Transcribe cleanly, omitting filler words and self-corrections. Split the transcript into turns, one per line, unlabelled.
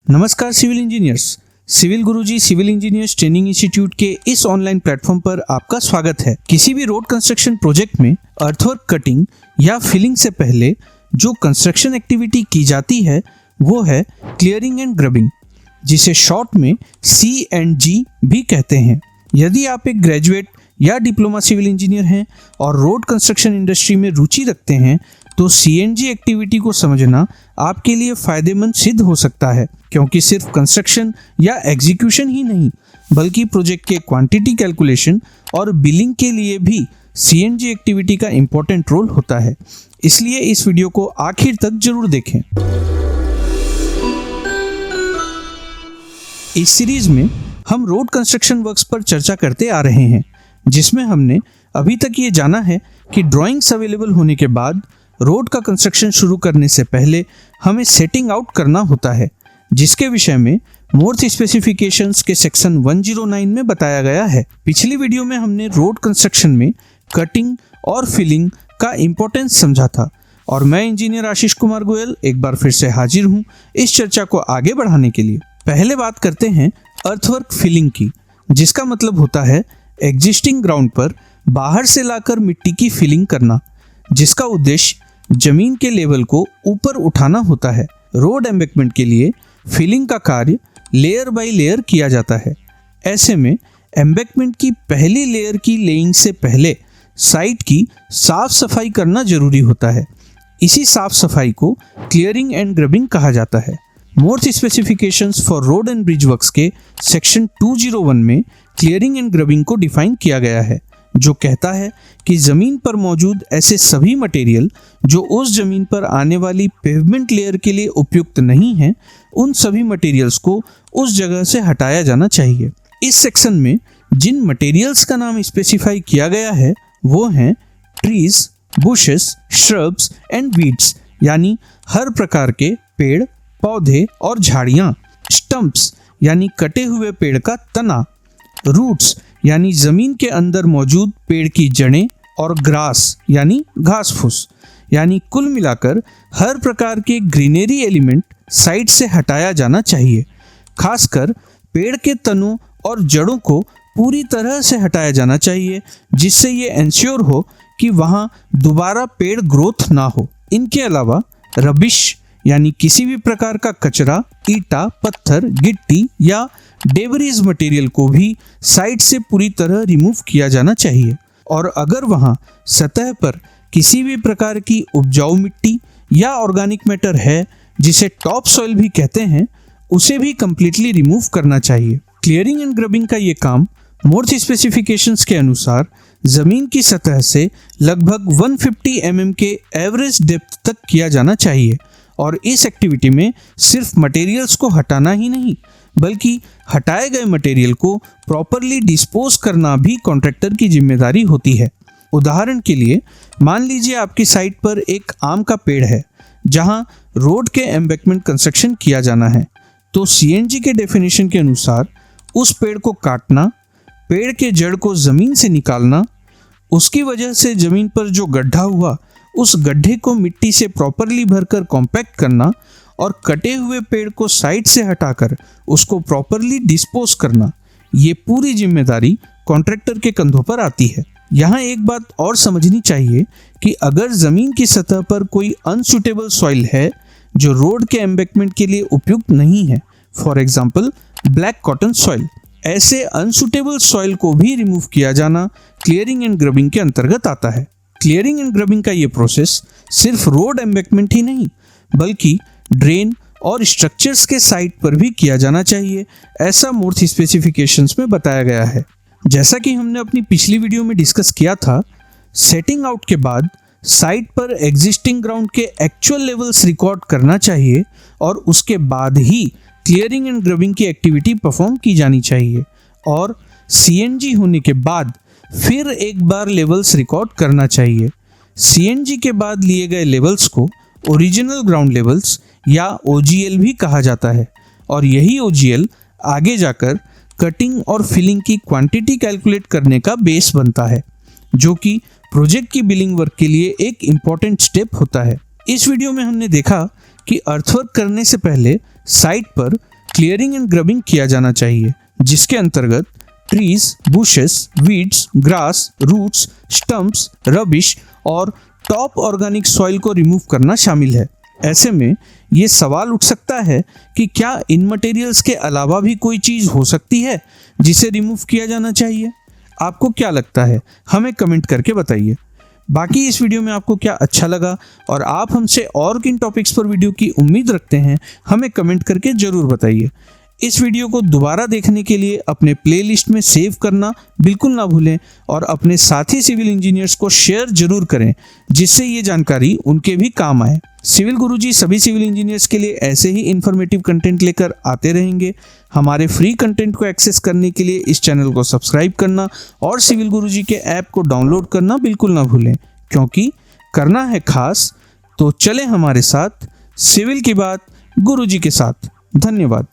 नमस्कार civil engineers. Civil गुरुजी civil engineers training institute के इस ऑनलाइन प्लेटफॉर्म पर आपका स्वागत है। किसी भी रोड कंस्ट्रक्शन प्रोजेक्ट में अर्थवर्क कटिंग या फिलिंग से पहले जो कंस्ट्रक्शन एक्टिविटी की जाती है वो है क्लियरिंग एंड ग्रबिंग, जिसे शॉर्ट में C&G भी कहते हैं। यदि आप एक ग्रेजुएट या डिप्लोमा सिविल इंजीनियर हैं और रोड कंस्ट्रक्शन इंडस्ट्री में रुचि रखते हैं तो C&G एक्टिविटी को समझना आपके लिए फायदेमंद सिद्ध हो सकता है, क्योंकि सिर्फ कंस्ट्रक्शन या एग्जीक्यूशन ही नहीं बल्कि प्रोजेक्ट के क्वांटिटी कैलकुलेशन और बिलिंग के लिए भी C&G एक्टिविटी का इम्पोर्टेंट रोल होता है। इसलिए इस वीडियो को आखिर तक जरूर देखें। इस सीरीज में हम रोड कंस्ट्रक्शन वर्क्स पर चर्चा करते आ रहे हैं, जिसमें हमने अभी तक ये जाना है कि ड्राइंग्स अवेलेबल होने के बाद रोड का कंस्ट्रक्शन शुरू करने से पहले हमें सेटिंग आउट करना होता है, जिसके विषय में मोर्थ स्पेसिफिकेशंस के सेक्शन 109 में बताया गया है। पिछली वीडियो में हमने रोड कंस्ट्रक्शन में कटिंग और फिलिंग का इम्पोर्टेंस समझा था और मैं इंजीनियर आशीष कुमार गोयल एक बार फिर से हाजिर हूँ इस चर्चा को आगे बढ़ाने के लिए। पहले बात करते हैं अर्थवर्क फिलिंग की, जिसका मतलब होता है एग्जिस्टिंग ग्राउंड पर बाहर से लाकर मिट्टी की फिलिंग करना, जिसका उद्देश्य जमीन के लेवल को ऊपर उठाना होता है। रोड एम्बैंकमेंट के लिए फिलिंग का कार्य लेयर बाय लेयर किया जाता है। ऐसे में एम्बैंकमेंट की पहली लेयर की लेइंग से पहले साइट की साफ सफाई करना जरूरी होता है। इसी साफ सफाई को क्लियरिंग एंड ग्रबिंग कहा जाता है। मोर्थ specifications for road and bridge works के सेक्शन 201 में क्लियरिंग एंड ग्रबिंग को डिफाइन किया गया है, जो कहता है कि जमीन पर मौजूद ऐसे सभी मटेरियल जो उस जमीन पर आने वाली पेवमेंट लेयर के लिए उपयुक्त नहीं हैं, उन सभी मटेरियल्स को उस जगह से हटाया जाना चाहिए। इस सेक्शन में जिन मटेरियल्स का नाम स्पेसिफाई किया गया है वो हैं trees, bushes, shrubs and weeds, यानी हर प्रकार के पेड़, पौधे और झाड़ियाँ, स्टंप्स यानी कटे हुए पेड़ का तना, रूट्स यानी जमीन के अंदर मौजूद पेड़ की जड़ें और ग्रास यानी घास फूस, यानी कुल मिलाकर हर प्रकार के ग्रीनरी एलिमेंट साइड से हटाया जाना चाहिए। खासकर पेड़ के तनों और जड़ों को पूरी तरह से हटाया जाना चाहिए, जिससे ये इंश्योर हो कि वहाँ दोबारा पेड़ ग्रोथ ना हो। इनके अलावा रबिश यानी किसी भी प्रकार का कचरा, ईटा, पत्थर, गिट्टी या डेबरीज मटेरियल को भी साइड से पूरी तरह रिमूव किया जाना चाहिए। और अगर वहाँ सतह पर किसी भी प्रकार की उपजाऊ मिट्टी या ऑर्गेनिक मैटर है, जिसे टॉप सॉइल भी कहते हैं, उसे भी कंप्लीटली रिमूव करना चाहिए। क्लियरिंग एंड ग्रबिंग का ये काम मोर्थ स्पेसिफिकेशंस के अनुसार जमीन की सतह से लगभग 150 mm के एवरेज डेप्थ तक किया जाना चाहिए। और इस एक्टिविटी में सिर्फ मटेरियल्स को हटाना ही नहीं बल्कि हटाए गए मटेरियल को प्रॉपरली डिस्पोज करना भी कॉन्ट्रैक्टर की जिम्मेदारी होती है। उदाहरण के लिए मान लीजिए आपकी साइट पर एक आम का पेड़ है जहां रोड के एम्बैंकमेंट कंस्ट्रक्शन किया जाना है, तो C&G के डेफिनेशन के अनुसार उस पेड़ को काटना, पेड़ के जड़ को ज़मीन से निकालना, उसकी वजह से ज़मीन पर जो गड्ढा हुआ उस गड्ढे को मिट्टी से प्रॉपरली भरकर कॉम्पैक्ट करना और कटे हुए पेड़ को साइड से हटाकर उसको प्रॉपरली डिस्पोज करना, ये पूरी जिम्मेदारी कॉन्ट्रैक्टर के कंधों पर आती है। यहाँ एक बात और समझनी चाहिए कि अगर ज़मीन की सतह पर कोई अनसुटेबल सॉइल है जो रोड के एम्बैंकमेंट के लिए उपयुक्त नहीं है, for example black cotton soil, ऐसे अनसुटेबल सॉइल को भी रिमूव किया जाना क्लियरिंग एंड ग्रबिंग के अंतर्गत आता है। क्लियरिंग एंड ग्रबिंग का ये प्रोसेस सिर्फ रोड एम्बैंकमेंट ही नहीं बल्कि ड्रेन और स्ट्रक्चर्स के साइट पर भी किया जाना चाहिए, ऐसा मोर्थ स्पेसिफिकेशंस में बताया गया है। जैसा कि हमने अपनी पिछली वीडियो में डिस्कस किया था, सेटिंग आउट के बाद साइट पर एग्जिस्टिंग ग्राउंड के एक्चुअल लेवल्स रिकॉर्ड करना चाहिए और उसके बाद ही क्लियरिंग एंड ग्रबिंग की एक्टिविटी परफॉर्म की जानी चाहिए। और C&G होने के बाद फिर एक बार लेवल्स रिकॉर्ड करना चाहिए। C&G के बाद लिए गए लेवल्स को ओरिजिनल ग्राउंड लेवल्स या OGL भी कहा जाता है और यही OGL आगे जाकर कटिंग और फिलिंग की क्वांटिटी कैलकुलेट करने का बेस बनता है, जो कि प्रोजेक्ट की बिलिंग वर्क के लिए एक इम्पॉर्टेंट स्टेप होता है। इस वीडियो में हमने देखा कि अर्थवर्क करने से पहले साइट पर क्लियरिंग एंड ग्रबिंग किया जाना चाहिए, जिसके अंतर्गत trees, bushes, weeds, grass, roots, stumps, rubbish और टॉप ऑर्गेनिक सॉइल को रिमूव करना शामिल है। ऐसे में ये सवाल उठ सकता है कि क्या इन मटेरियल्स के अलावा भी कोई चीज़ हो सकती है जिसे रिमूव किया जाना चाहिए? आपको क्या लगता है? हमें कमेंट करके बताइए। बाकी इस वीडियो में आपको क्या अच्छा लगा और आप हमसे और किन टॉपिक्स पर वीडियो की उम्मीद रखते हैं, हमें कमेंट करके ज़रूर बताइए। इस वीडियो को दोबारा देखने के लिए अपने प्लेलिस्ट में सेव करना बिल्कुल ना भूलें और अपने साथी सिविल इंजीनियर्स को शेयर जरूर करें, जिससे ये जानकारी उनके भी काम आए। सिविल गुरुजी सभी सिविल इंजीनियर्स के लिए ऐसे ही इन्फॉर्मेटिव कंटेंट लेकर आते रहेंगे। हमारे फ्री कंटेंट को एक्सेस करने के लिए इस चैनल को सब्सक्राइब करना और सिविल गुरुजी के ऐप को डाउनलोड करना बिल्कुल ना भूलें, क्योंकि करना है खास तो चले हमारे साथ सिविल की बात गुरुजी के साथ। धन्यवाद।